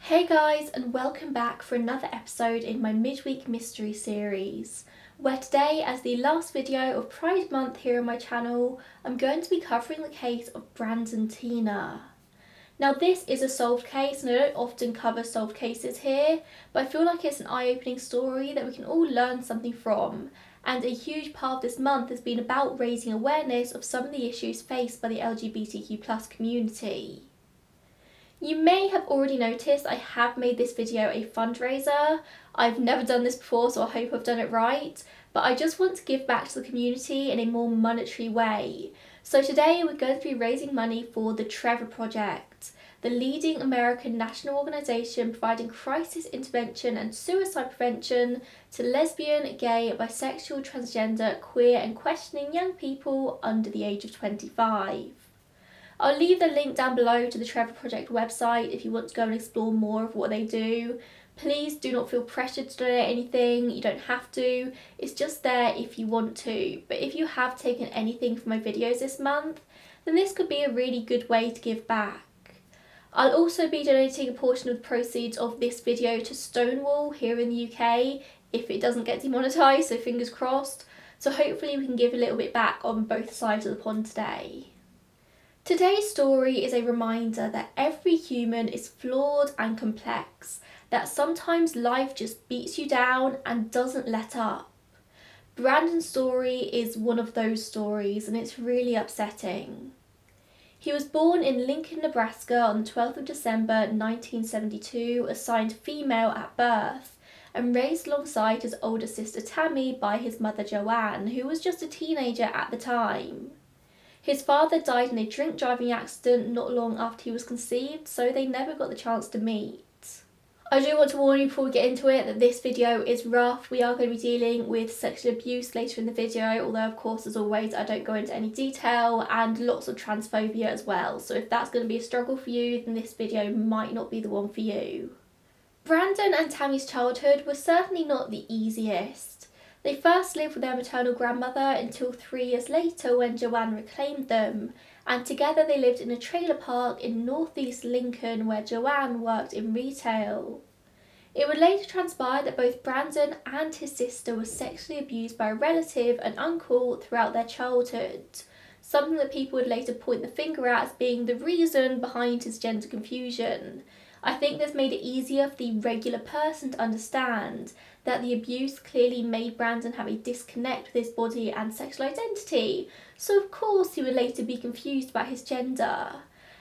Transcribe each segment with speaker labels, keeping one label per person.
Speaker 1: Hey guys, and welcome back for another episode in my midweek mystery series, where today, as the last video of Pride Month here on my channel, I'm going to be covering the case of Brandon Teena. Now this is a solved case, and I don't often cover solved cases here, but I feel like it's an eye-opening story that we can all learn something from, and a huge part of this month has been about raising awareness of some of the issues faced by the LGBTQ+ community. You may have already noticed I have made this video a fundraiser. I've never done this before, so I hope I've done it right, but I just want to give back to the community in a more monetary way. So today we're going to be raising money for the Trevor Project, the leading American national organisation providing crisis intervention and suicide prevention to lesbian, gay, bisexual, transgender, queer and questioning young people under the age of 25. I'll leave the link down below to the Trevor Project website if you want to go and explore more of what they do. Please do not feel pressured to donate anything, you don't have to, it's just there if you want to. But if you have taken anything from my videos this month, then this could be a really good way to give back. I'll also be donating a portion of the proceeds of this video to Stonewall here in the UK if it doesn't get demonetised, so fingers crossed. So hopefully we can give a little bit back on both sides of the pond today. Today's story is a reminder that every human is flawed and complex, that sometimes life just beats you down and doesn't let up. Brandon's story is one of those stories, and it's really upsetting. He was born in Lincoln, Nebraska on the 12th of December 1972, assigned female at birth, and raised alongside his older sister Tammy by his mother Joanne, who was just a teenager at the time. His father died in a drink driving accident not long after he was conceived, so they never got the chance to meet. I do want to warn you before we get into it that this video is rough. We are going to be dealing with sexual abuse later in the video, although of course as always I don't go into any detail, and lots of transphobia as well, so if that's going to be a struggle for you then this video might not be the one for you. Brandon and Tammy's childhood was certainly not the easiest. They first lived with their maternal grandmother until 3 years later when Joanne reclaimed them, and together they lived in a trailer park in northeast Lincoln where Joanne worked in retail. It would later transpire that both Brandon and his sister were sexually abused by a relative and uncle throughout their childhood, something that people would later point the finger at as being the reason behind his gender confusion. I think this made it easier for the regular person to understand that the abuse clearly made Brandon have a disconnect with his body and sexual identity, so of course he would later be confused about his gender.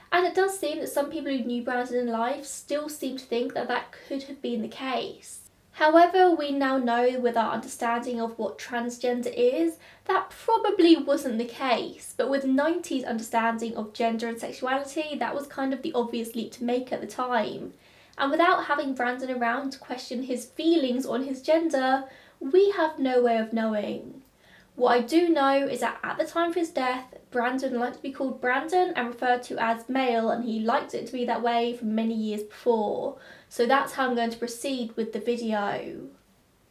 Speaker 1: And it does seem that some people who knew Brandon in life still seem to think that that could have been the case. However, we now know with our understanding of what transgender is, that probably wasn't the case, but with 90s understanding of gender and sexuality, that was kind of the obvious leap to make at the time. And without having Brandon around to question his feelings on his gender, we have no way of knowing. What I do know is that at the time of his death, Brandon liked to be called Brandon and referred to as male, and he liked it to be that way for many years before. So that's how I'm going to proceed with the video.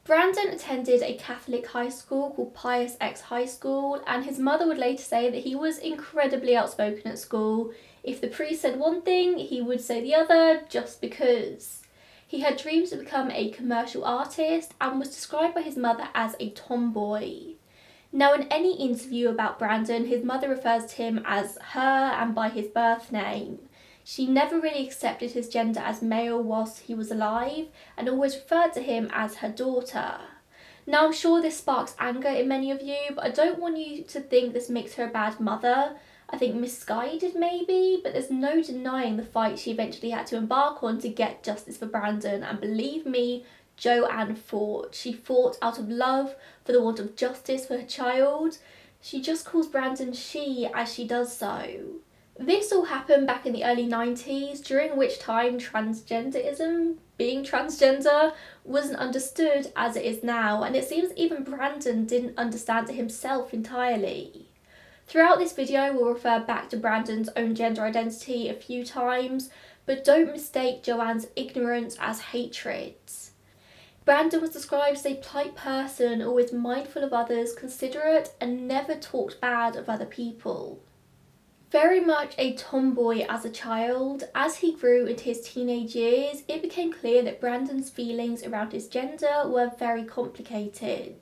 Speaker 1: Brandon attended a Catholic high school called Pius X High School, and his mother would later say that he was incredibly outspoken at school. If the priest said one thing, he would say the other just because. He had dreams to become a commercial artist and was described by his mother as a tomboy. Now in any interview about Brandon, his mother refers to him as her and by his birth name. She never really accepted his gender as male whilst he was alive and always referred to him as her daughter. Now I'm sure this sparks anger in many of you, but I don't want you to think this makes her a bad mother. I think misguided maybe, but there's no denying the fight she eventually had to embark on to get justice for Brandon, and believe me, Joanne fought. She fought out of love for the want of justice for her child. She just calls Brandon she as she does so. This all happened back in the early 90s, during which time transgenderism, being transgender, wasn't understood as it is now, and it seems even Brandon didn't understand it himself entirely. Throughout this video we'll refer back to Brandon's own gender identity a few times, but don't mistake Joanne's ignorance as hatred. Brandon was described as a polite person, always mindful of others, considerate, and never talked bad of other people. Very much a tomboy as a child, as he grew into his teenage years, it became clear that Brandon's feelings around his gender were very complicated.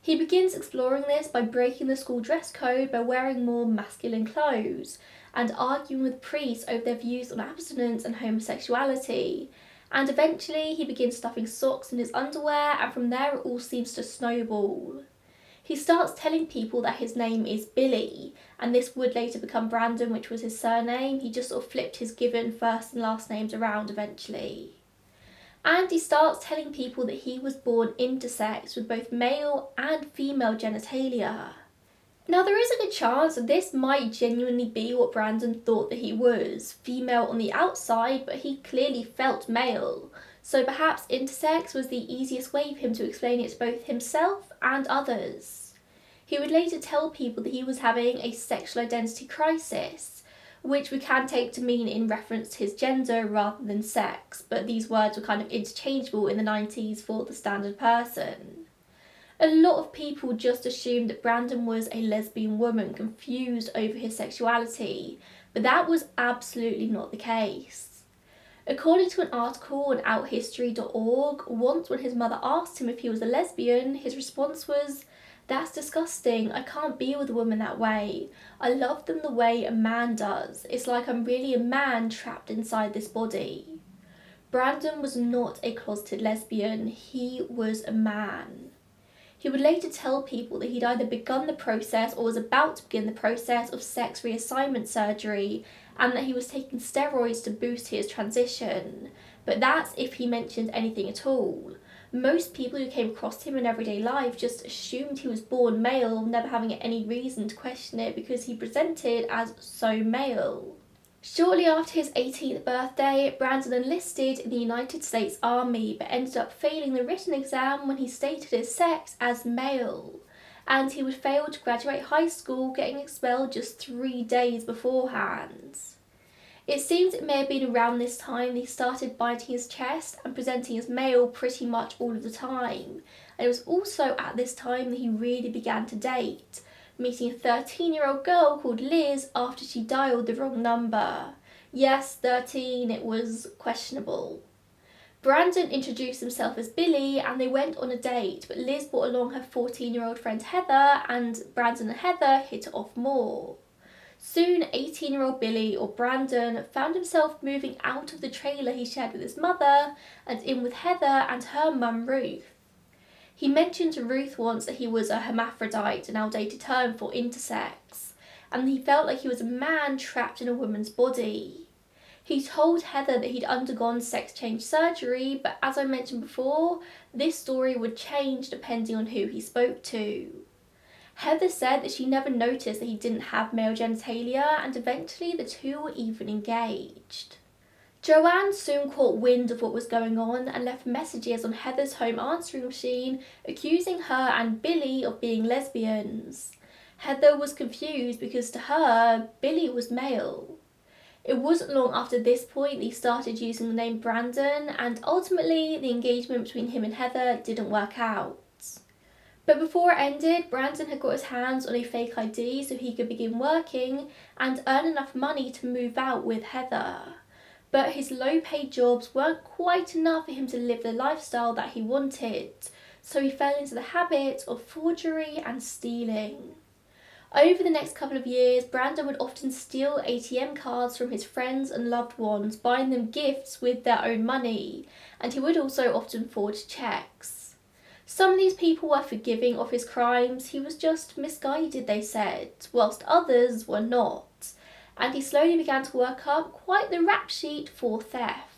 Speaker 1: He begins exploring this by breaking the school dress code by wearing more masculine clothes and arguing with priests over their views on abstinence and homosexuality. And eventually he begins stuffing socks in his underwear, and from there it all seems to snowball. He starts telling people that his name is Billy, and this would later become Brandon, which was his surname. He just sort of flipped his given first and last names around eventually. And he starts telling people that he was born intersex with both male and female genitalia. Now there is a good chance that this might genuinely be what Brandon thought that he was, female on the outside, but he clearly felt male. So perhaps intersex was the easiest way for him to explain it to both himself and others. He would later tell people that he was having a sexual identity crisis, which we can take to mean in reference to his gender rather than sex, but these words were kind of interchangeable in the 90s for the standard person. A lot of people just assumed that Brandon was a lesbian woman confused over his sexuality, but that was absolutely not the case. According to an article on outhistory.org, once when his mother asked him if he was a lesbian, his response was, "That's disgusting, I can't be with a woman that way. I love them the way a man does. It's like I'm really a man trapped inside this body." Brandon was not a closeted lesbian, he was a man. He would later tell people that he'd either begun the process or was about to begin the process of sex reassignment surgery, and that he was taking steroids to boost his transition. But that's if he mentioned anything at all. Most people who came across him in everyday life just assumed he was born male, never having any reason to question it because he presented as so male. Shortly after his 18th birthday, Brandon enlisted in the United States Army but ended up failing the written exam when he stated his sex as male. And he would fail to graduate high school, getting expelled just 3 days beforehand. It seems it may have been around this time that he started biting his chest and presenting as male pretty much all of the time. And it was also at this time that he really began to date, meeting a 13-year-old girl called Liz after she dialed the wrong number. Yes, 13, it was questionable. Brandon introduced himself as Billy and they went on a date, but Liz brought along her 14-year-old friend Heather, and Brandon and Heather hit it off more. Soon, 18-year-old Billy, or Brandon, found himself moving out of the trailer he shared with his mother and in with Heather and her mum Ruth. He mentioned to Ruth once that he was a hermaphrodite, an outdated term for intersex, and he felt like he was a man trapped in a woman's body. He told Heather that he'd undergone sex change surgery, but as I mentioned before, this story would change depending on who he spoke to. Heather said that she never noticed that he didn't have male genitalia, and eventually the two were even engaged. Joanne soon caught wind of what was going on and left messages on Heather's home answering machine accusing her and Billy of being lesbians. Heather was confused because to her, Billy was male. It wasn't long after this point that he started using the name Brandon, and ultimately the engagement between him and Heather didn't work out. But before it ended, Brandon had got his hands on a fake ID so he could begin working and earn enough money to move out with Heather. But his low-paid jobs weren't quite enough for him to live the lifestyle that he wanted, so he fell into the habit of forgery and stealing. Over the next couple of years, Brandon would often steal ATM cards from his friends and loved ones, buying them gifts with their own money, and he would also often forge checks. Some of these people were forgiving of his crimes, he was just misguided, they said, whilst others were not, and he slowly began to work up quite the rap sheet for theft.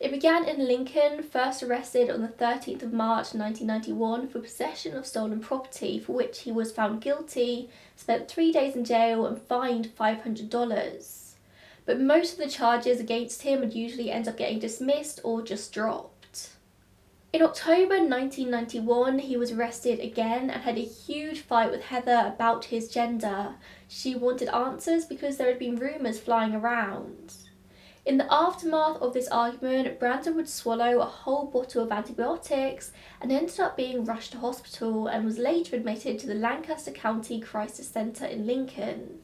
Speaker 1: It began in Lincoln, first arrested on the 13th of March 1991 for possession of stolen property, for which he was found guilty, spent 3 days in jail and fined $500. But most of the charges against him would usually end up getting dismissed or just dropped. In October 1991, he was arrested again and had a huge fight with Heather about his gender. She wanted answers because there had been rumours flying around. In the aftermath of this argument, Brandon would swallow a whole bottle of antibiotics and ended up being rushed to hospital and was later admitted to the Lancaster County Crisis Centre in Lincoln.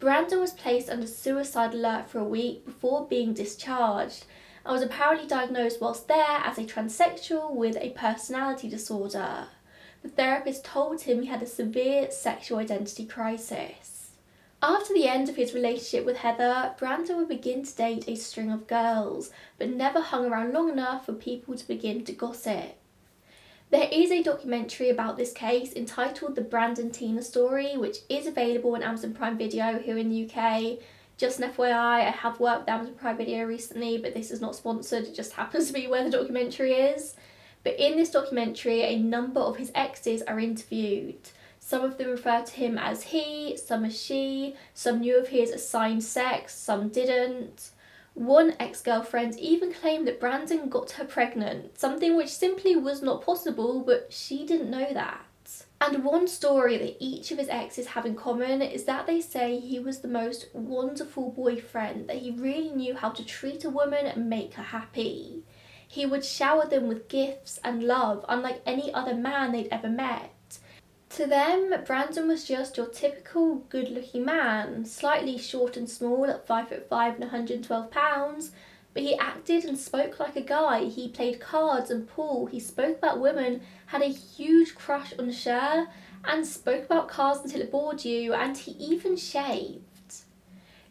Speaker 1: Brandon was placed under suicide alert for a week before being discharged and was apparently diagnosed whilst there as a transsexual with a personality disorder. The therapist told him he had a severe sexual identity crisis. After the end of his relationship with Heather, Brandon would begin to date a string of girls, but never hung around long enough for people to begin to gossip. There is a documentary about this case entitled The Brandon Teena Story, which is available on Amazon Prime Video here in the UK. Just an FYI, I have worked with Amazon Prime Video recently, but this is not sponsored, it just happens to be where the documentary is. But in this documentary, a number of his exes are interviewed. Some of them refer to him as he, some as she, some knew of his assigned sex, some didn't. One ex-girlfriend even claimed that Brandon got her pregnant, something which simply was not possible, but she didn't know that. And one story that each of his exes have in common is that they say he was the most wonderful boyfriend, that he really knew how to treat a woman and make her happy. He would shower them with gifts and love, unlike any other man they'd ever met. To them, Brandon was just your typical good-looking man, slightly short and small at 5'5" and 112 pounds, but he acted and spoke like a guy. He played cards and pool, he spoke about women, had a huge crush on Cher, and spoke about cars until it bored you, and he even shaved.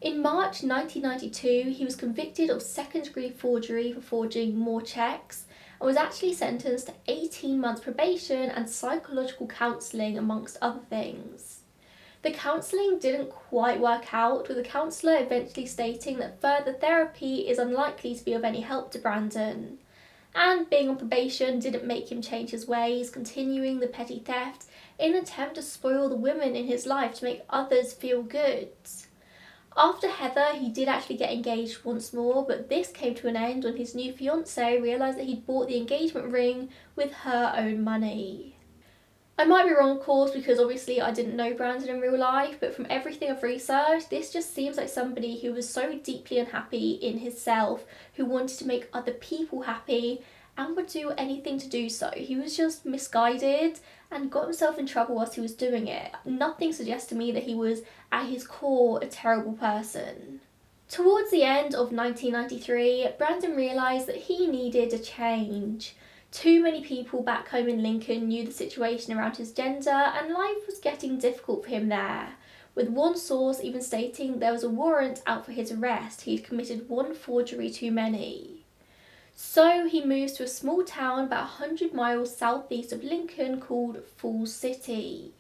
Speaker 1: In March 1992, he was convicted of second-degree forgery for forging more checks, and was actually sentenced to 18 months probation and psychological counselling, amongst other things. The counselling didn't quite work out, with the counsellor eventually stating that further therapy is unlikely to be of any help to Brandon. And being on probation didn't make him change his ways, continuing the petty theft in an attempt to spoil the women in his life to make others feel good. After Heather, he did actually get engaged once more, but this came to an end when his new fiancée realised that he'd bought the engagement ring with her own money. I might be wrong, of course, because obviously I didn't know Brandon in real life, but from everything I've researched, this just seems like somebody who was so deeply unhappy in himself, who wanted to make other people happy, and would do anything to do so. He was just misguided and got himself in trouble whilst he was doing it. Nothing suggests to me that he was, at his core, a terrible person. Towards the end of 1993, Brandon realised that he needed a change. Too many people back home in Lincoln knew the situation around his gender, and life was getting difficult for him there, with one source even stating there was a warrant out for his arrest. He'd committed one forgery too many. So he moves to a small town about 100 miles southeast of Lincoln called Falls City.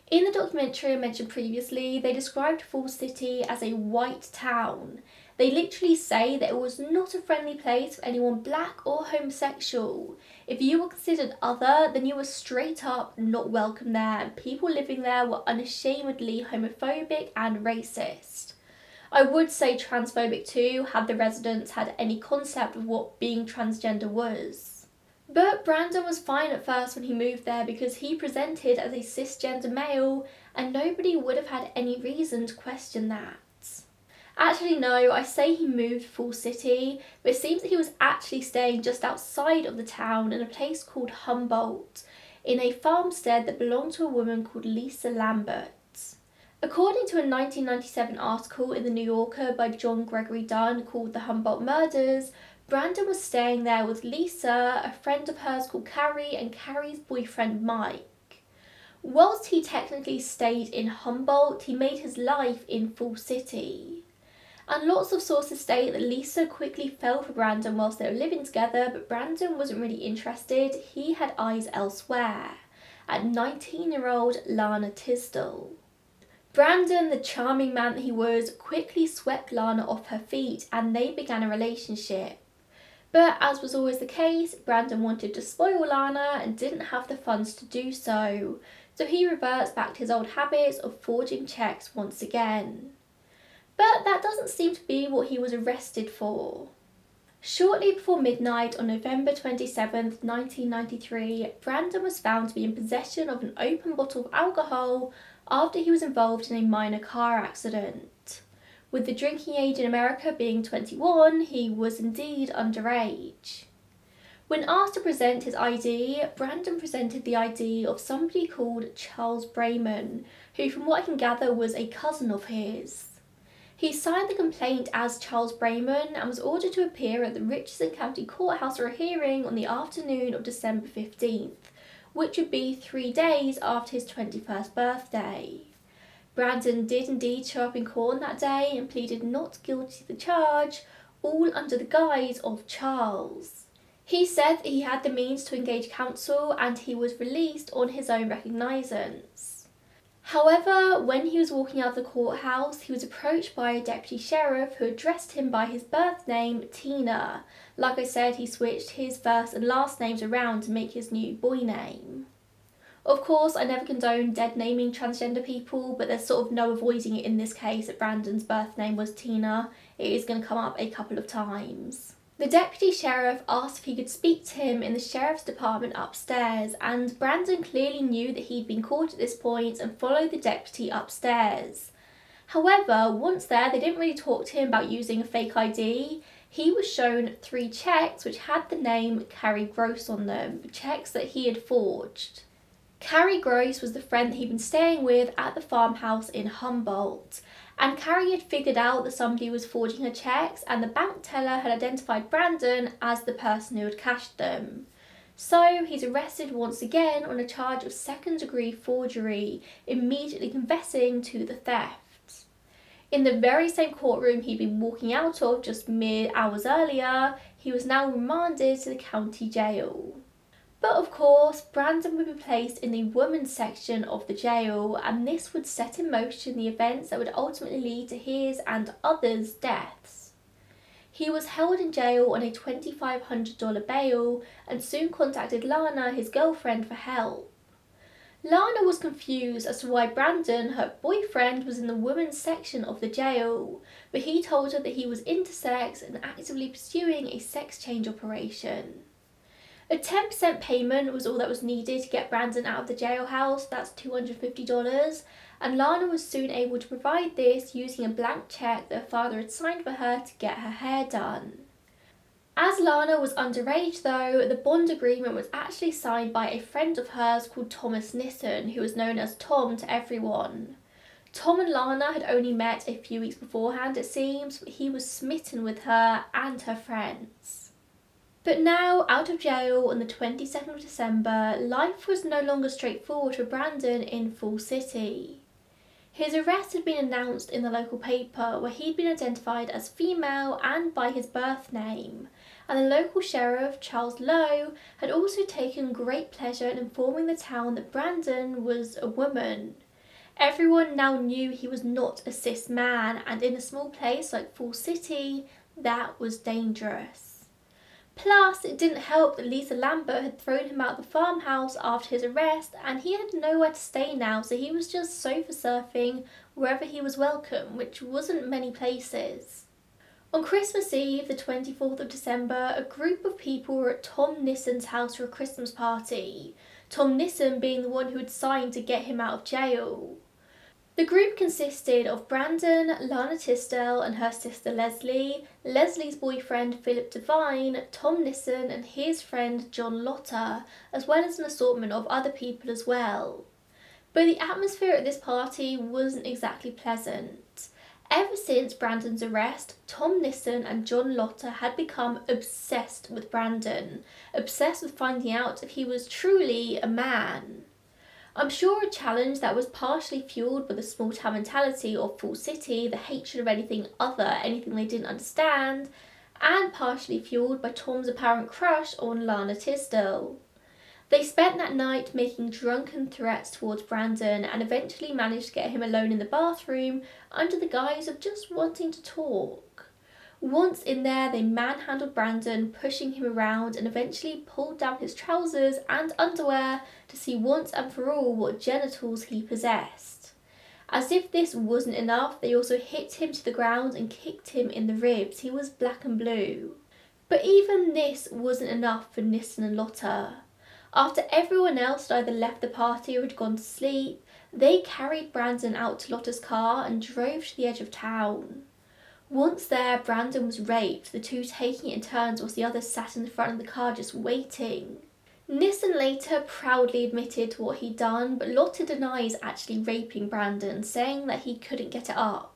Speaker 1: In the documentary I mentioned previously, they described Falls City as a white town. They literally say that it was not a friendly place for anyone black or homosexual. If you were considered other, then you were straight up not welcome there, and people living there were unashamedly homophobic and racist. I would say transphobic too, had the residents had any concept of what being transgender was. But Brandon was fine at first when he moved there because he presented as a cisgender male, and nobody would have had any reason to question that. Actually no, I say he moved Falls City, but it seems that he was actually staying just outside of the town in a place called Humboldt, in a farmstead that belonged to a woman called Lisa Lambert. According to a 1997 article in The New Yorker by John Gregory Dunn called The Humboldt Murders, Brandon was staying there with Lisa, a friend of hers called Carrie, and Carrie's boyfriend Mike. Whilst he technically stayed in Humboldt, he made his life in Falls City. And lots of sources state that Lisa quickly fell for Brandon whilst they were living together, but Brandon wasn't really interested. He had eyes elsewhere, at 19-year-old Lana Tisdall. Brandon, the charming man that he was, quickly swept Lana off her feet and they began a relationship. But as was always the case, Brandon wanted to spoil Lana and didn't have the funds to do so, so he reverts back to his old habits of forging checks once again. But that doesn't seem to be what he was arrested for. Shortly before midnight on November 27th, 1993, Brandon was found to be in possession of an open bottle of alcohol after he was involved in a minor car accident. With the drinking age in America being 21, he was indeed underage. When asked to present his ID, Brandon presented the ID of somebody called Charles Brayman, who from what I can gather was a cousin of his. He signed the complaint as Charles Brayman and was ordered to appear at the Richardson County Courthouse for a hearing on the afternoon of December 15th, which would be 3 days after his 21st birthday. Brandon did indeed show up in court on that day and pleaded not guilty to the charge, all under the guise of Charles. He said that he had the means to engage counsel and he was released on his own recognisance. However, when he was walking out of the courthouse, he was approached by a deputy sheriff who addressed him by his birth name, Teena. Like I said, he switched his first and last names around to make his new boy name. Of course, I never condone dead naming transgender people, but there's sort of no avoiding it in this case that Brandon's birth name was Teena. It is going to come up a couple of times. The deputy sheriff asked if he could speak to him in the sheriff's department upstairs, and Brandon clearly knew that he'd been caught at this point and followed the deputy upstairs. However, once there, they didn't really talk to him about using a fake ID. He was shown 3 cheques which had the name Carrie Gross on them, cheques that he had forged. Carrie Gross was the friend that he'd been staying with at the farmhouse in Humboldt, and Carrie had figured out that somebody was forging her cheques and the bank teller had identified Brandon as the person who had cashed them. So he's arrested once again on a charge of second-degree forgery, immediately confessing to the theft. In the very same courtroom he'd been walking out of just mere hours earlier, he was now remanded to the county jail. But of course, Brandon would be placed in the women's section of the jail, and this would set in motion the events that would ultimately lead to his and others' deaths. He was held in jail on a $2,500 bail and soon contacted Lana, his girlfriend, for help. Lana was confused as to why Brandon, her boyfriend, was in the women's section of the jail, but he told her that he was intersex and actively pursuing a sex change operation. A 10% payment was all that was needed to get Brandon out of the jailhouse, that's $250, and Lana was soon able to provide this using a blank cheque that her father had signed for her to get her hair done. As Lana was underage though, the bond agreement was actually signed by a friend of hers called Thomas Nissen, who was known as Tom to everyone. Tom and Lana had only met a few weeks beforehand it seems, but he was smitten with her and her friends. But now, out of jail on the 22nd of December, life was no longer straightforward for Brandon in Fall City. His arrest had been announced in the local paper, where he'd been identified as female and by his birth name, and the local sheriff, Charles Lowe, had also taken great pleasure in informing the town that Brandon was a woman. Everyone now knew he was not a cis man, and in a small place like Fall City, that was dangerous. Plus, it didn't help that Lisa Lambert had thrown him out of the farmhouse after his arrest, and he had nowhere to stay now, so he was just sofa surfing wherever he was welcome, which wasn't many places. On Christmas Eve, the 24th of December, a group of people were at Tom Nissen's house for a Christmas party, Tom Nissen being the one who had signed to get him out of jail. The group consisted of Brandon, Lana Tisdale and her sister Leslie, Leslie's boyfriend Philip Devine, Tom Nissen and his friend John Lotter, as well as an assortment of other people as well. But the atmosphere at this party wasn't exactly pleasant. Ever since Brandon's arrest, Tom Nissen and John Lotter had become obsessed with Brandon, obsessed with finding out if he was truly a man. I'm sure a challenge that was partially fueled by the small town mentality of Fall City, the hatred of anything other, anything they didn't understand, and partially fueled by Tom's apparent crush on Lana Tisdale. They spent that night making drunken threats towards Brandon and eventually managed to get him alone in the bathroom under the guise of just wanting to talk. Once in there, they manhandled Brandon, pushing him around, and eventually pulled down his trousers and underwear to see once and for all what genitals he possessed. As if this wasn't enough, they also hit him to the ground and kicked him in the ribs. He was black and blue. But even this wasn't enough for Nissen and Lotter. After everyone else had either left the party or had gone to sleep, they carried Brandon out to Lotter's car and drove to the edge of town. Once there, Brandon was raped, the two taking it in turns whilst the others sat in the front of the car just waiting. Nissen later proudly admitted to what he'd done, but Lotte denies actually raping Brandon, saying that he couldn't get it up.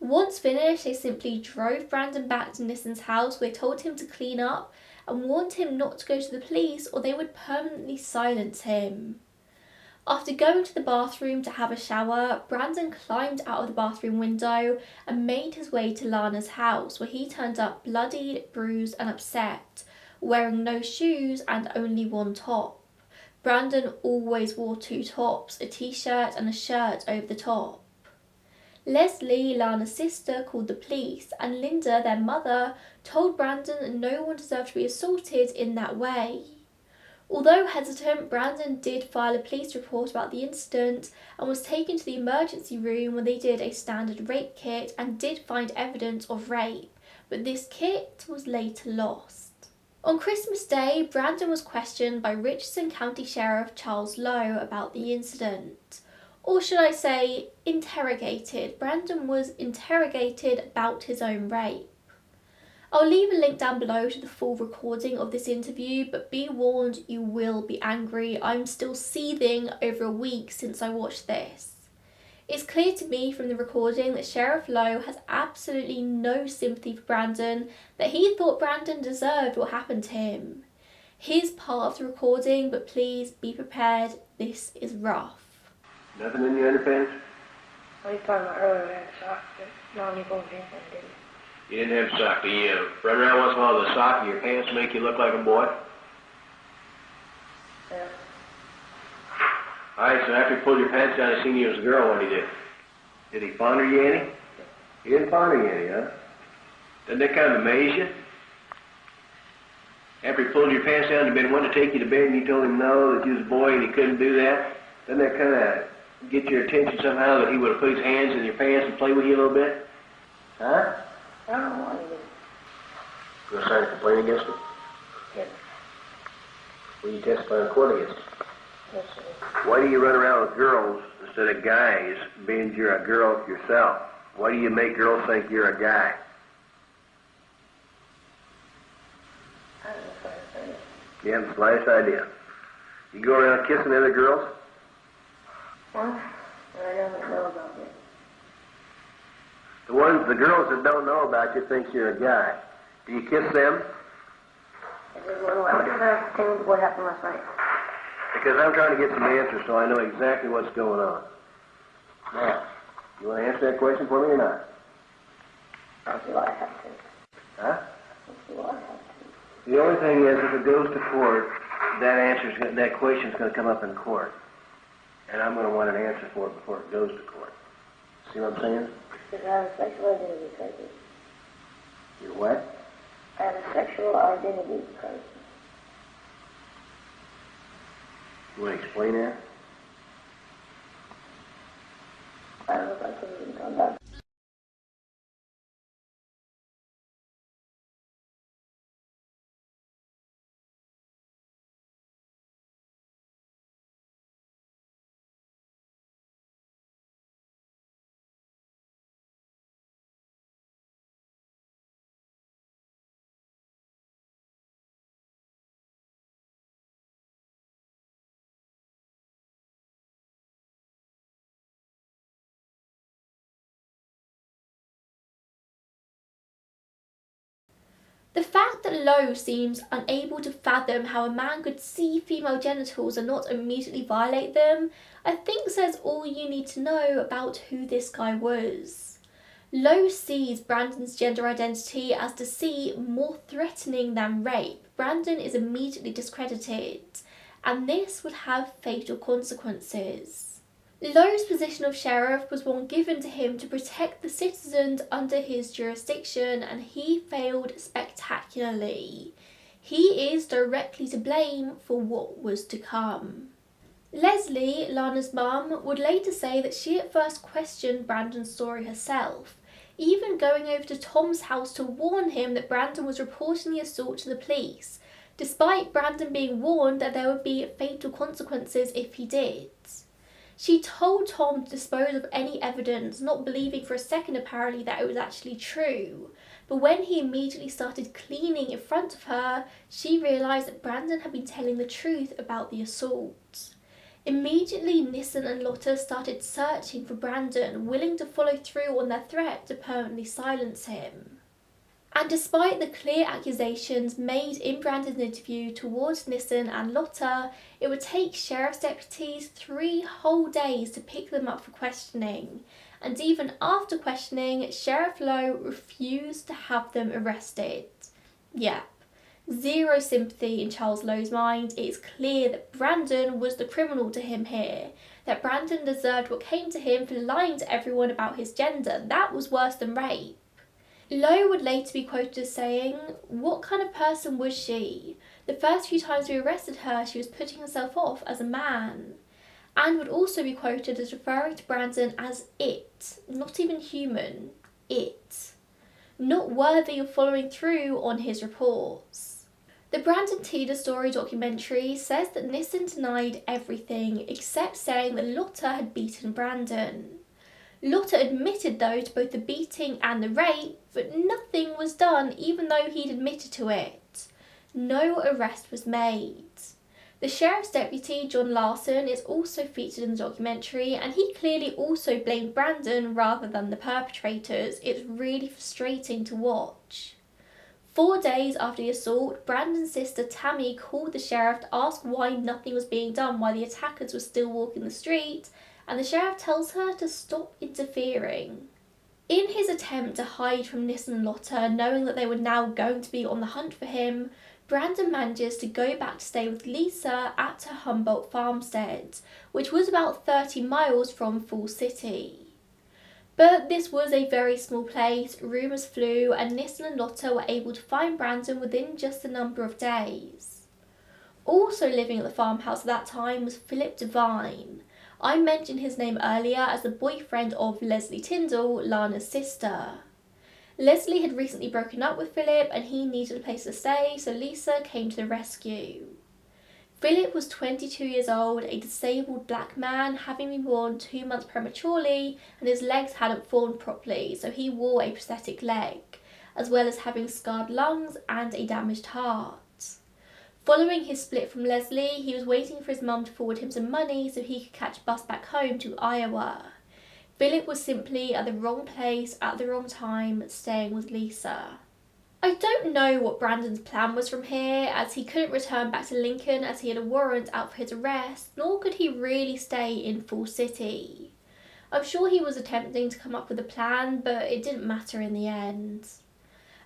Speaker 1: Once finished, they simply drove Brandon back to Nissen's house where they told him to clean up and warned him not to go to the police or they would permanently silence him. After going to the bathroom to have a shower, Brandon climbed out of the bathroom window and made his way to Lana's house, where he turned up bloodied, bruised and upset, wearing no shoes and only one top. Brandon always wore two tops, a t-shirt and a shirt over the top. Leslie, Lana's sister, called the police, and Linda, their mother, told Brandon that no one deserved to be assaulted in that way. Although hesitant, Brandon did file a police report about the incident and was taken to the emergency room where they did a standard rape kit and did find evidence of rape, but this kit was later lost. On Christmas Day, Brandon was questioned by Richardson County Sheriff Charles Lowe about the incident. Or should I say, interrogated. Brandon was interrogated about his own rape. I'll leave a link down below to the full recording of this interview, but be warned, you will be angry. I'm still seething over a week since I watched this. It's clear to me from the recording that Sheriff Lowe has absolutely no sympathy for Brandon, that he thought Brandon deserved what happened to him. Here's part of the recording, but please be prepared, this is rough.
Speaker 2: Nothing in your underpants?
Speaker 3: What are you talking about earlier? I had socks, but no, you both didn't.
Speaker 2: You didn't have socks. Do you run around once in a while with a sock in your pants to make you look like a boy?
Speaker 3: Yeah.
Speaker 2: Alright, so after he pulled your pants down, he seen you as a girl, what did he do? Did he fonder you any? He didn't fonder you any, huh? Doesn't that kind of amaze you? After he pulled your pants down, he'd been wanting to take you to bed and you told him no, that you was a boy and he couldn't do that? Doesn't that kind of get your attention somehow that he would have put his hands in your pants and played with you a little bit? Huh?
Speaker 3: I don't know what he did.
Speaker 2: You gonna sign a complaint against him?
Speaker 3: Yes.
Speaker 2: Will you testify in court against him?
Speaker 3: Yes, sir.
Speaker 2: Why do you run around with girls instead of guys, being you're a girl yourself? Why do you make girls think you're a guy?
Speaker 3: I don't know if I understand.
Speaker 2: You haven't the slightest idea. You go around kissing other girls?
Speaker 3: Well, I don't know about it.
Speaker 2: The girls that don't know about you think you're a guy. Do you kiss them?
Speaker 3: I just wonder what happened last night.
Speaker 2: Because I'm trying to get some answers so I know exactly what's going on. Now, you want to answer that question for me or not?
Speaker 3: I'll see what I have to.
Speaker 2: Huh?
Speaker 3: I'll see what I have to.
Speaker 2: The only thing is, if it goes to court, that question's going to come up in court. And I'm going to want an answer for it before it goes to court. See what I'm saying?
Speaker 3: Because I have a sexual identity crisis.
Speaker 2: You're what?
Speaker 3: I have a sexual identity crisis.
Speaker 2: You want to explain that?
Speaker 3: I don't know if I can even come back.
Speaker 1: The fact that Lowe seems unable to fathom how a man could see female genitals and not immediately violate them, I think says all you need to know about who this guy was. Lowe sees Brandon's gender identity as deceit more threatening than rape. Brandon is immediately discredited, and this would have fatal consequences. Lowe's position of sheriff was one given to him to protect the citizens under his jurisdiction, and he failed spectacularly. He is directly to blame for what was to come. Leslie, Lana's mum, would later say that she at first questioned Brandon's story herself, even going over to Tom's house to warn him that Brandon was reporting the assault to the police, despite Brandon being warned that there would be fatal consequences if he did. She told Tom to dispose of any evidence, not believing for a second apparently that it was actually true. But when he immediately started cleaning in front of her, she realised that Brandon had been telling the truth about the assault. Immediately, Nissen and Lotta started searching for Brandon, willing to follow through on their threat to permanently silence him. And despite the clear accusations made in Brandon's interview towards Nissen and Lotta, it would take sheriff's deputies 3 whole days to pick them up for questioning. And even after questioning, Sheriff Lowe refused to have them arrested. Yep, zero sympathy in Charles Lowe's mind. It is clear that Brandon was the criminal to him here, that Brandon deserved what came to him for lying to everyone about his gender. That was worse than rape. Lowe would later be quoted as saying, "What kind of person was she? The first few times we arrested her, she was putting herself off as a man." And would also be quoted as referring to Brandon as it, not even human, it. Not worthy of following through on his reports. The Brandon Teena story documentary says that Nissen denied everything except saying that Lotta had beaten Brandon. Lotta admitted though to both the beating and the rape, but nothing was done even though he'd admitted to it. No arrest was made. The sheriff's deputy, John Larson, is also featured in the documentary, and he clearly also blamed Brandon rather than the perpetrators. It's really frustrating to watch. 4 days after the assault, Brandon's sister Tammy called the sheriff to ask why nothing was being done while the attackers were still walking the street, and the sheriff tells her to stop interfering. In his attempt to hide from Nissen and Lotta, knowing that they were now going to be on the hunt for him, Brandon manages to go back to stay with Lisa at her Humboldt farmstead, which was about 30 miles from Falls City. But this was a very small place, rumours flew, and Nissen and Lotta were able to find Brandon within just a number of days. Also living at the farmhouse at that time was Philip Devine. I mentioned his name earlier as the boyfriend of Leslie Tyndall, Lana's sister. Leslie had recently broken up with Philip and he needed a place to stay, so Lisa came to the rescue. Philip was 22 years old, a disabled black man, having been born 2 months prematurely, and his legs hadn't formed properly, so he wore a prosthetic leg, as well as having scarred lungs and a damaged heart. Following his split from Leslie, he was waiting for his mum to forward him some money so he could catch a bus back home to Iowa. Philip was simply at the wrong place at the wrong time, staying with Lisa. I don't know what Brandon's plan was from here, as he couldn't return back to Lincoln as he had a warrant out for his arrest, nor could he really stay in Falls City. I'm sure he was attempting to come up with a plan, but it didn't matter in the end.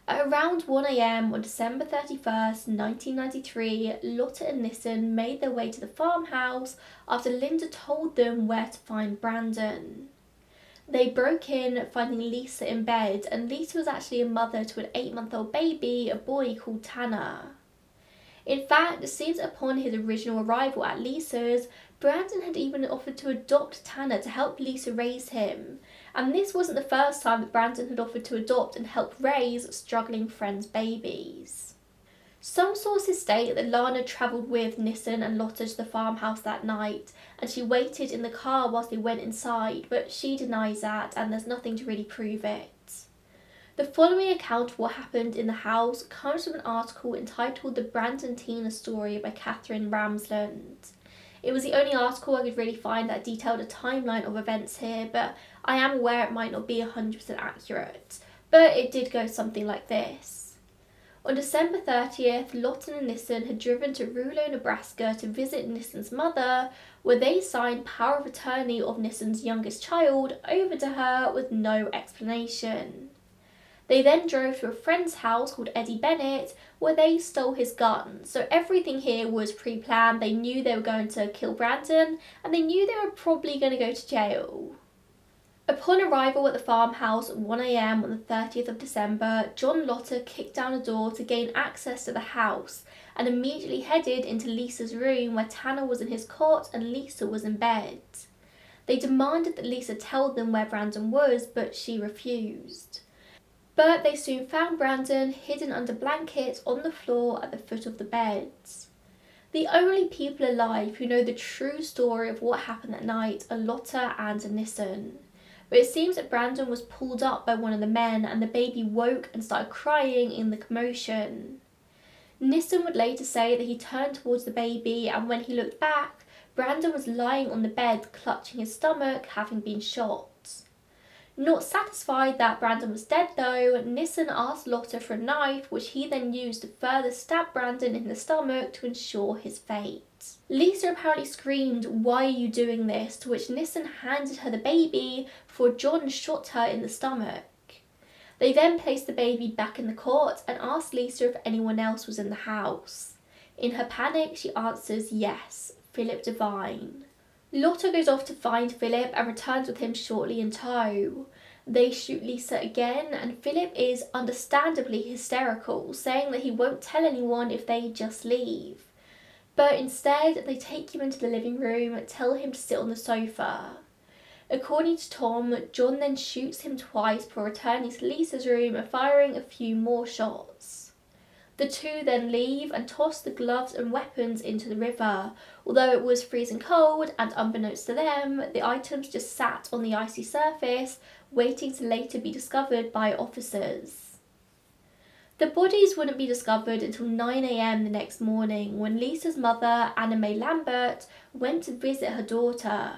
Speaker 1: At around 1 a.m. on December 31st, 1993, Lotta and Nissen made their way to the farmhouse after Linda told them where to find Brandon. They broke in, finding Lisa in bed, and Lisa was actually a mother to an 8-month-old baby, a boy called Tanner. In fact, it seems upon his original arrival at Lisa's, Brandon had even offered to adopt Tanner to help Lisa raise him, and this wasn't the first time that Brandon had offered to adopt and help raise struggling friends' babies. Some sources state that Lana travelled with Nissen and Lotta to the farmhouse that night, and she waited in the car whilst they went inside, but she denies that, and there's nothing to really prove it. The following account of what happened in the house comes from an article entitled The Brandon Teena Story by Catherine Ramsland. It was the only article I could really find that detailed a timeline of events here, but I am aware it might not be 100% accurate. But it did go something like this. On December 30th, Lotta and Nissen had driven to Rouleau, Nebraska to visit Nissen's mother, where they signed power of attorney of Nissen's youngest child over to her with no explanation. They then drove to a friend's house called Eddie Bennett, where they stole his gun. So everything here was pre-planned. They knew they were going to kill Brandon, and they knew they were probably going to go to jail. Upon arrival at the farmhouse at 1 a.m. on the 30th of December, John Lotta kicked down a door to gain access to the house, and immediately headed into Lisa's room where Tanner was in his cot and Lisa was in bed. They demanded that Lisa tell them where Brandon was, but she refused. But they soon found Brandon hidden under blankets on the floor at the foot of the bed. The only people alive who know the true story of what happened that night are Lotta and Nissen. But it seems that Brandon was pulled up by one of the men and the baby woke and started crying in the commotion. Nissen would later say that he turned towards the baby, and when he looked back, Brandon was lying on the bed clutching his stomach, having been shot. Not satisfied that Brandon was dead though, Nissen asked Lotta for a knife, which he then used to further stab Brandon in the stomach to ensure his fate. Lisa apparently screamed, "Why are you doing this?" to which Nissen handed her the baby before John shot her in the stomach. They then placed the baby back in the cot and asked Lisa if anyone else was in the house. In her panic, she answers yes, Philip Devine. Lotta goes off to find Philip and returns with him shortly in tow. They shoot Lisa again, and Philip is understandably hysterical, saying that he won't tell anyone if they just leave. But instead, they take him into the living room and tell him to sit on the sofa. According to Tom, John then shoots him twice before returning to Lisa's room and firing a few more shots. The two then leave and toss the gloves and weapons into the river. Although it was freezing cold and unbeknownst to them, the items just sat on the icy surface, waiting to later be discovered by officers. The bodies wouldn't be discovered until 9 a.m. the next morning, when Lisa's mother, Anna May Lambert, went to visit her daughter.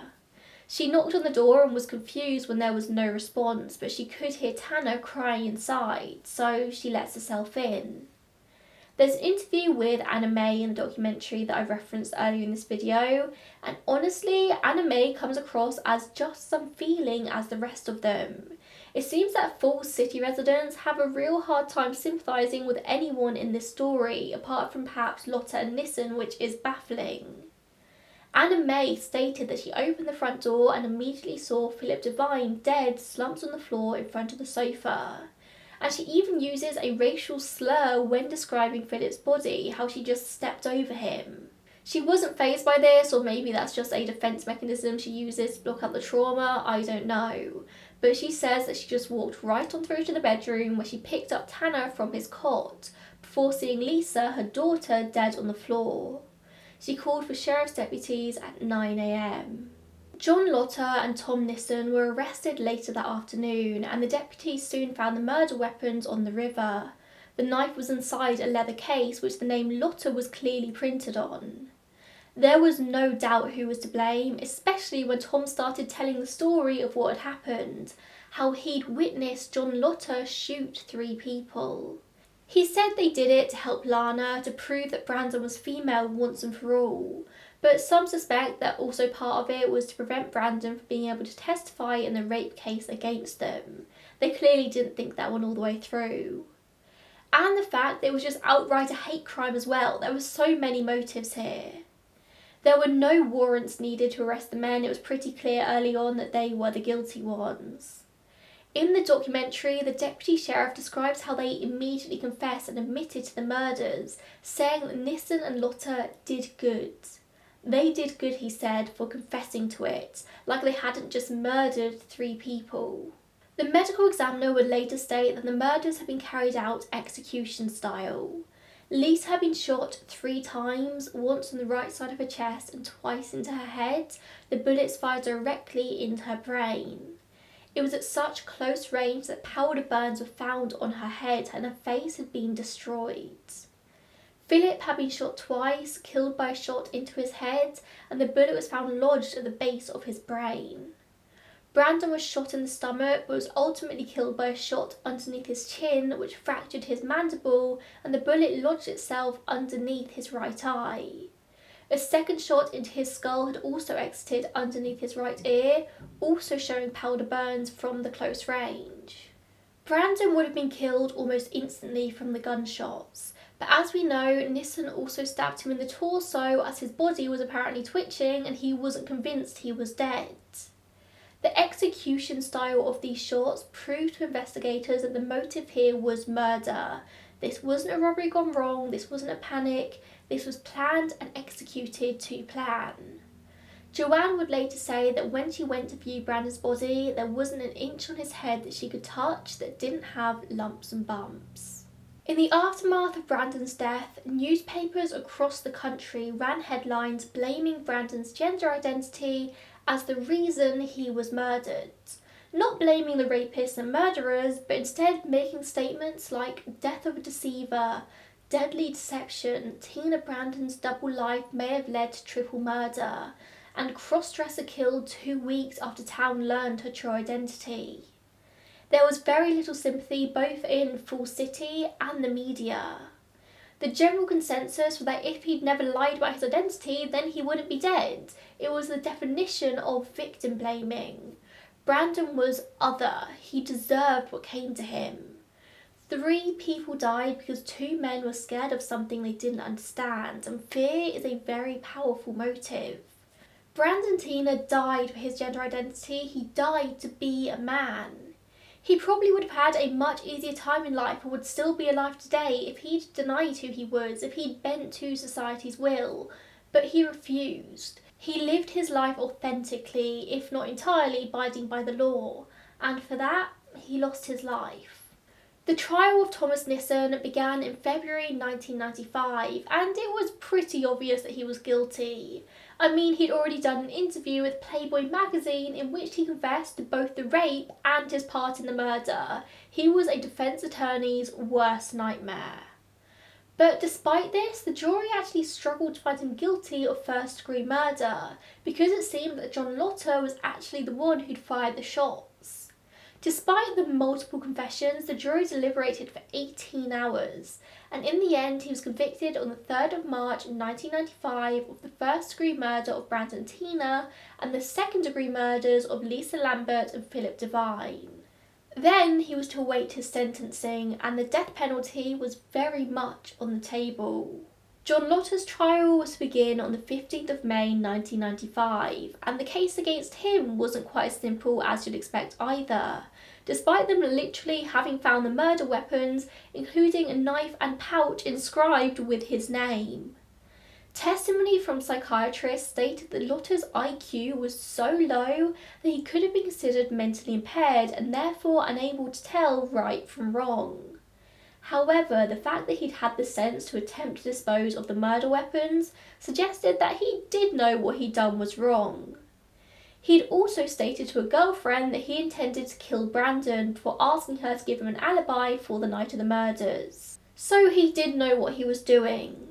Speaker 1: She knocked on the door and was confused when there was no response, but she could hear Tanner crying inside, so she lets herself in. There's an interview with Anna May in the documentary that I referenced earlier in this video, and honestly, Anna May comes across as just as unfeeling as the rest of them. It seems that Falls City residents have a real hard time sympathising with anyone in this story, apart from perhaps Lotta and Nissen, which is baffling. Anna May stated that she opened the front door and immediately saw Philip Devine dead, slumped on the floor in front of the sofa. And she even uses a racial slur when describing Philip's body, how she just stepped over him. She wasn't fazed by this, or maybe that's just a defence mechanism she uses to block out the trauma, I don't know. But she says that she just walked right on through to the bedroom where she picked up Tanner from his cot, before seeing Lisa, her daughter, dead on the floor. She called for sheriff's deputies at 9 a.m. John Lotta and Tom Nissen were arrested later that afternoon, and the deputies soon found the murder weapons on the river. The knife was inside a leather case which the name Lotta was clearly printed on. There was no doubt who was to blame, especially when Tom started telling the story of what had happened, how he'd witnessed John Lotta shoot 3 people. He said they did it to help Lana, to prove that Brandon was female once and for all. But some suspect that also part of it was to prevent Brandon from being able to testify in the rape case against them. They clearly didn't think that one all the way through. And the fact that it was just outright a hate crime as well. There were so many motives here. There were no warrants needed to arrest the men. It was pretty clear early on that they were the guilty ones. In the documentary, the deputy sheriff describes how they immediately confessed and admitted to the murders, saying that Nissen and Lotta did good. They did good, he said, for confessing to it, like they hadn't just murdered 3 people. The medical examiner would later state that the murders had been carried out execution style. Lisa had been shot 3 times, once on the right side of her chest and twice into her head. The bullets fired directly into her brain. It was at such close range that powder burns were found on her head and her face had been destroyed. Philip had been shot twice, killed by a shot into his head, and the bullet was found lodged at the base of his brain. Brandon was shot in the stomach, but was ultimately killed by a shot underneath his chin, which fractured his mandible, and the bullet lodged itself underneath his right eye. A second shot into his skull had also exited underneath his right ear, also showing powder burns from the close range. Brandon would have been killed almost instantly from the gunshots. But as we know, Nissen also stabbed him in the torso as his body was apparently twitching and he wasn't convinced he was dead. The execution style of these shots proved to investigators that the motive here was murder. This wasn't a robbery gone wrong, this wasn't a panic, this was planned and executed to plan. Joanne would later say that when she went to view Brandon's body, there wasn't an inch on his head that she could touch that didn't have lumps and bumps. In the aftermath of Brandon's death, newspapers across the country ran headlines blaming Brandon's gender identity as the reason he was murdered. Not blaming the rapists and murderers, but instead making statements like death of a deceiver, deadly deception, Teena Brandon's double life may have led to triple murder, and crossdresser killed 2 weeks after town learned her true identity. There was very little sympathy both in Fall City and the media. The general consensus was that if he'd never lied about his identity, then he wouldn't be dead. It was the definition of victim blaming. Brandon was other. He deserved what came to him. 3 people died because 2 men were scared of something they didn't understand, and fear is a very powerful motive. Brandon Teena died for his gender identity. He died to be a man. He probably would have had a much easier time in life and would still be alive today if he'd denied who he was, if he'd bent to society's will, but he refused. He lived his life authentically, if not entirely abiding by the law, and for that, he lost his life. The trial of Thomas Nissen began in February 1995, and it was pretty obvious that he was guilty. I mean, he'd already done an interview with Playboy magazine in which he confessed to both the rape and his part in the murder. He was a defence attorney's worst nightmare. But despite this, the jury actually struggled to find him guilty of first-degree murder, because it seemed that John Lotter was actually the one who'd fired the shots. Despite the multiple confessions, the jury deliberated for 18 hours, and in the end he was convicted on the 3rd of March 1995 of the first-degree murder of Brandon Teena and the second-degree murders of Lisa Lambert and Philip Devine. Then he was to await his sentencing, and the death penalty was very much on the table. John Lotter's trial was to begin on the 15th of May 1995, and the case against him wasn't quite as simple as you'd expect either, despite them literally having found the murder weapons, including a knife and pouch inscribed with his name. Testimony from psychiatrists stated that Lotter's IQ was so low that he could have been considered mentally impaired and therefore unable to tell right from wrong. However, the fact that he'd had the sense to attempt to dispose of the murder weapons suggested that he did know what he'd done was wrong. He'd also stated to a girlfriend that he intended to kill Brandon before asking her to give him an alibi for the night of the murders. So he did know what he was doing.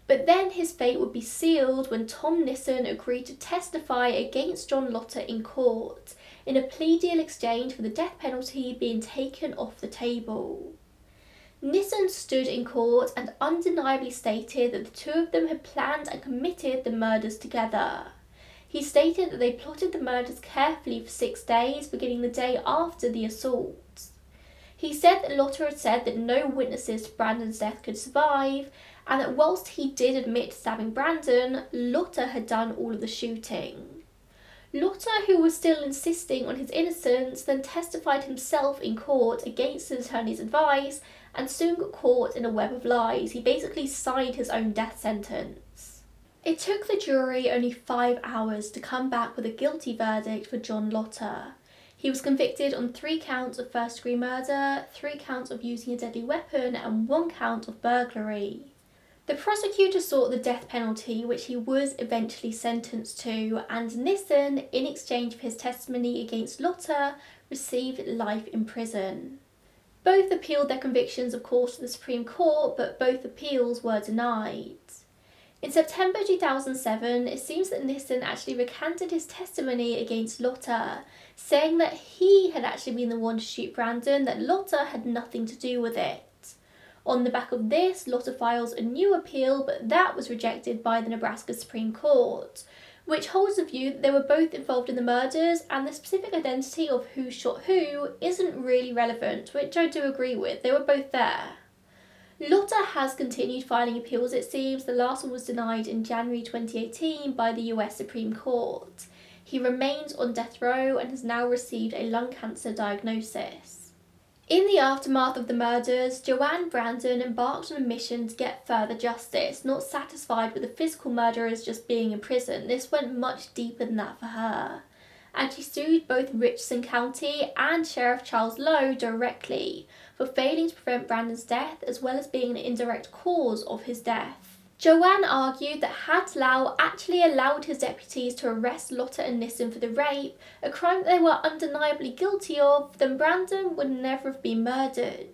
Speaker 1: But then his fate would be sealed when Tom Nissen agreed to testify against John Lotter in court, in a plea deal exchange for the death penalty being taken off the table. Nissen stood in court and undeniably stated that the 2 of them had planned and committed the murders together. He stated that they plotted the murders carefully for 6 days, beginning the day after the assault. He said that Lotter had said that no witnesses to Brandon's death could survive, and that whilst he did admit to stabbing Brandon, Lotter had done all of the shooting. Lotter, who was still insisting on his innocence, then testified himself in court against his attorney's advice and soon got caught in a web of lies. He basically signed his own death sentence. It took the jury only 5 hours to come back with a guilty verdict for John Lotter. He was convicted on 3 counts of first-degree murder, 3 counts of using a deadly weapon, and 1 count of burglary. The prosecutor sought the death penalty, which he was eventually sentenced to, and Nissen, in exchange for his testimony against Lotter, received life in prison. Both appealed their convictions, of course, to the Supreme Court, but both appeals were denied. In September 2007, it seems that Nissen actually recanted his testimony against Lotter, saying that he had actually been the one to shoot Brandon, that Lotter had nothing to do with it. On the back of this, Lotter files a new appeal, but that was rejected by the Nebraska Supreme Court, which holds the view that they were both involved in the murders and the specific identity of who shot who isn't really relevant, which I do agree with. They were both there. Lotter has continued filing appeals, it seems. The last one was denied in January 2018 by the US Supreme Court. He remains on death row and has now received a lung cancer diagnosis. In the aftermath of the murders, Joanne Brandon embarked on a mission to get further justice, not satisfied with the physical murderers just being in prison. This went much deeper than that for her. and she sued both Richardson County and Sheriff Charles Lowe directly for failing to prevent Brandon's death as well as being an indirect cause of his death. Joanne argued that had Lowe actually allowed his deputies to arrest Lotta and Nissen for the rape, a crime that they were undeniably guilty of, then Brandon would never have been murdered.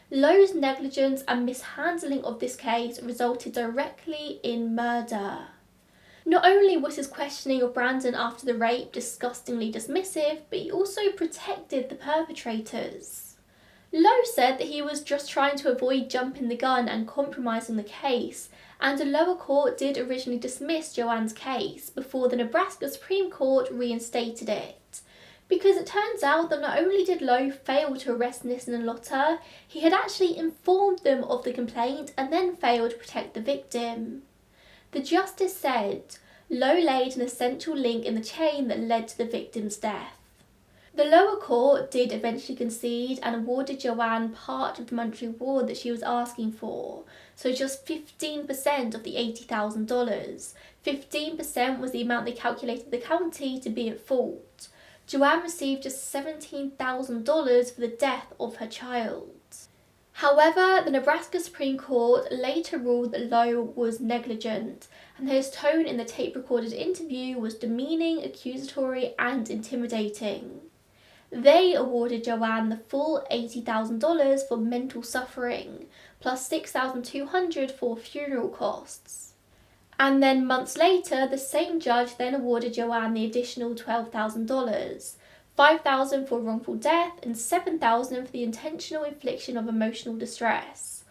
Speaker 1: Lowe's negligence and mishandling of this case resulted directly in murder. Not only was his questioning of Brandon after the rape disgustingly dismissive, but he also protected the perpetrators. Lowe said that he was just trying to avoid jumping the gun and compromising the case, and the lower court did originally dismiss Joanne's case before the Nebraska Supreme Court reinstated it. Because it turns out that not only did Lowe fail to arrest Nissen and Lotta, he had actually informed them of the complaint and then failed to protect the victim. The justice said Lowe laid an essential link in the chain that led to the victim's death. The lower court did eventually concede and awarded Joanne part of the monetary reward that she was asking for, so just 15% of the $80,000. 15% was the amount they calculated the county to be at fault. Joanne received just $17,000 for the death of her child. However, the Nebraska Supreme Court later ruled that Lowe was negligent, and his tone in the tape-recorded interview was demeaning, accusatory, and intimidating. They awarded Joanne the full $80,000 for mental suffering, plus $6,200 for funeral costs. And then months later, the same judge then awarded Joanne the additional $12,000, $5,000 for wrongful death and $7,000 for the intentional infliction of emotional distress.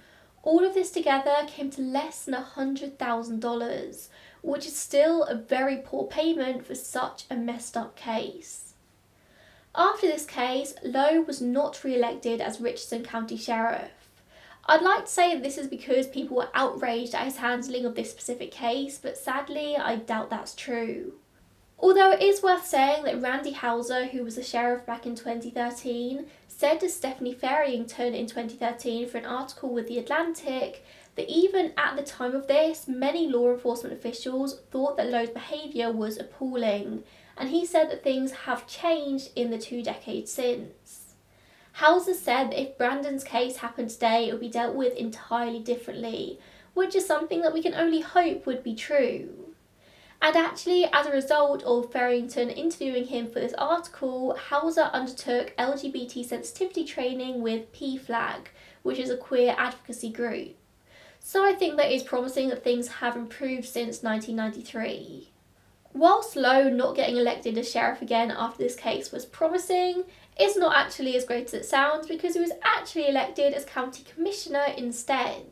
Speaker 1: All of this together came to less than $100,000, which is still a very poor payment for such a messed up case. After this case, Lowe was not re-elected as Richardson County Sheriff. I'd like to say this is because people were outraged at his handling of this specific case, but sadly I doubt that's true. Although it is worth saying that Randy Hauser, who was the sheriff back in 2013, said to Stephanie Farrington in 2013 for an article with The Atlantic that even at the time of this, many law enforcement officials thought that Lowe's behaviour was appalling, and he said that things have changed in the 2 decades since. Hauser said that if Brandon's case happened today, it would be dealt with entirely differently, which is something that we can only hope would be true. And actually, as a result of Farrington interviewing him for this article, Hauser undertook LGBT sensitivity training with PFLAG, which is a queer advocacy group. So I think that is promising that things have improved since 1993. Whilst Lowe not getting elected as sheriff again after this case was promising, it's not actually as great as it sounds because he was actually elected as county commissioner instead.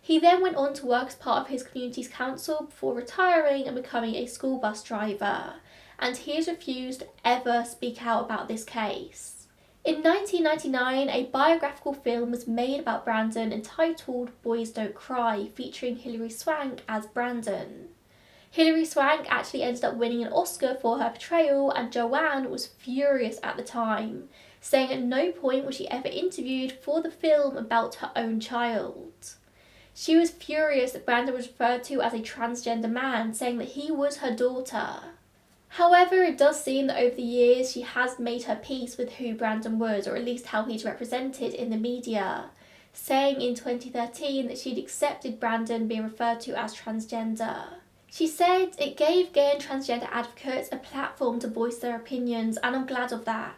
Speaker 1: He then went on to work as part of his community's council before retiring and becoming a school bus driver, and he has refused to ever speak out about this case. In 1999, a biographical film was made about Brandon entitled Boys Don't Cry, featuring Hilary Swank as Brandon. Hilary Swank actually ended up winning an Oscar for her portrayal, and Joanne was furious at the time, saying at no point was she ever interviewed for the film about her own child. She was furious that Brandon was referred to as a transgender man, saying that he was her daughter. However, it does seem that over the years she has made her peace with who Brandon was, or at least how he's represented in the media, saying in 2013 that she'd accepted Brandon being referred to as transgender. She said it gave gay and transgender advocates a platform to voice their opinions, and I'm glad of that.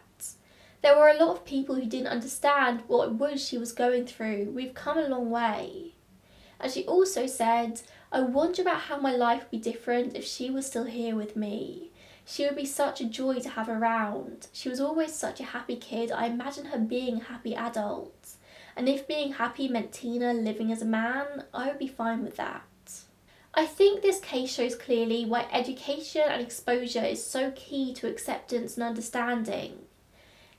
Speaker 1: There were a lot of people who didn't understand what it was she was going through. We've come a long way. And she also said, I wonder about how my life would be different if she was still here with me. She would be such a joy to have around. She was always such a happy kid. I imagine her being a happy adult. And if being happy meant Teena living as a man, I would be fine with that. I think this case shows clearly why education and exposure is so key to acceptance and understanding.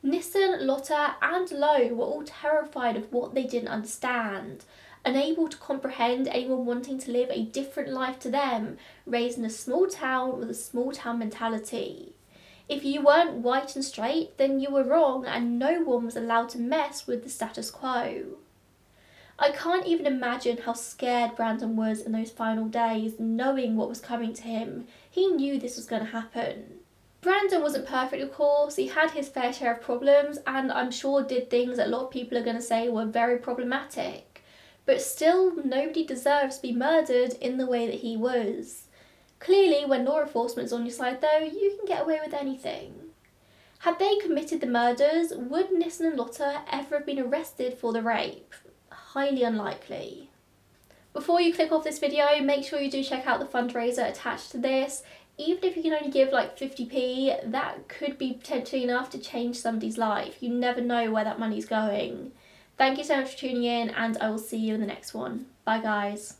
Speaker 1: Nissen, Lotta and Lowe were all terrified of what they didn't understand, unable to comprehend anyone wanting to live a different life to them, raised in a small town with a small town mentality. If you weren't white and straight, then you were wrong, and no one was allowed to mess with the status quo. I can't even imagine how scared Brandon was in those final days, knowing what was coming to him. He knew this was going to happen. Brandon wasn't perfect, of course. He had his fair share of problems, and I'm sure did things that a lot of people are going to say were very problematic. But still, nobody deserves to be murdered in the way that he was. Clearly, when law enforcement's on your side though, you can get away with anything. Had they committed the murders, would Nissen and Lotta ever have been arrested for the rape? Highly unlikely. Before you click off this video, make sure you do check out the fundraiser attached to this. Even if you can only give like 50p, that could be potentially enough to change somebody's life. You never know where that money's going. Thank you so much for tuning in, and I will see you in the next one. Bye guys.